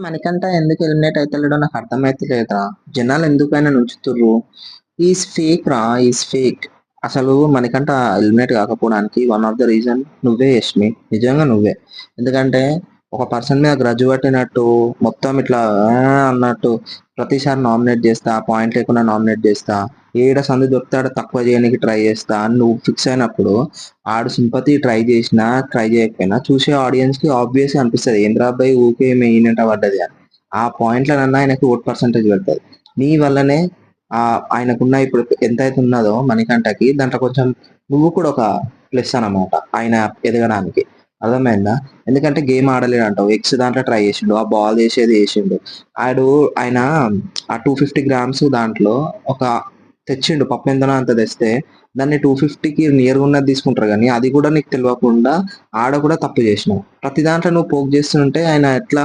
మణికంఠ ఎందుకు ఎలిమినేట్ అయితలేడో నాకు అర్థమైతలేదురా. జనాలు ఎందుకైనా నుంచుతుర్రు. ఈజ్ ఫేక్ రా, ఈజ్ ఫేక్. అసలు మణికంఠ ఎలిమినేట్ కాకపోవడానికి వన్ ఆఫ్ ద రీజన్ నువ్వే యష్మి, నిజంగా నువ్వే. ఎందుకంటే ఒక పర్సన్ మీద గ్రజ్జు పట్టినట్టు మొత్తం ఇట్లా అన్నట్టు ప్రతిసారి నామినేట్ చేస్తా, పాయింట్ లేకుండా నామినేట్ చేస్తా, ఏడ సందు దొరుకుతాడో తక్కువ చేయడానికి ట్రై చేస్తా అని నువ్వు ఫిక్స్ అయినప్పుడు ఆడు సింపతి ట్రై చేసినా ట్రై చేయకపోయినా చూసే ఆడియన్స్ కి ఆబ్వియస్ గా అనిపిస్తుంది ఏంద్రా అబ్బాయి ఊకే మెయిన్ పడ్డది అని. ఆ పాయింట్లనన్నా ఆయనకు ఓట్ పర్సంటేజ్ పెడతాది. నీ వల్లనే ఆయనకున్న ఇప్పుడు ఎంత అయితే ఉన్నదో మణికంఠకి దాంట్లో కొంచెం నువ్వు కూడా ఒక ప్లస్ అన్నమాట ఆయన ఎదగడానికి. అర్థమైందా? ఎందుకంటే గేమ్ ఆడలేడు అంటావు, ఎక్స్ దాంట్లో ట్రై చేసిండు, ఆ బాల్ చేసేది చేసిండు. ఆయన ఆ 250 గ్రామ్స్ దాంట్లో ఒక తెచ్చిండు, పప్పు ఎంతనో అంత తెస్తే దాన్ని 250కి నియర్గా ఉన్నది తీసుకుంటారు, కానీ అది కూడా నీకు తెలియకుండా ఆడ కూడా తప్పు చేసినావు. ప్రతి దాంట్లో నువ్వు పోక్ చేస్తుంటే ఆయన ఎట్లా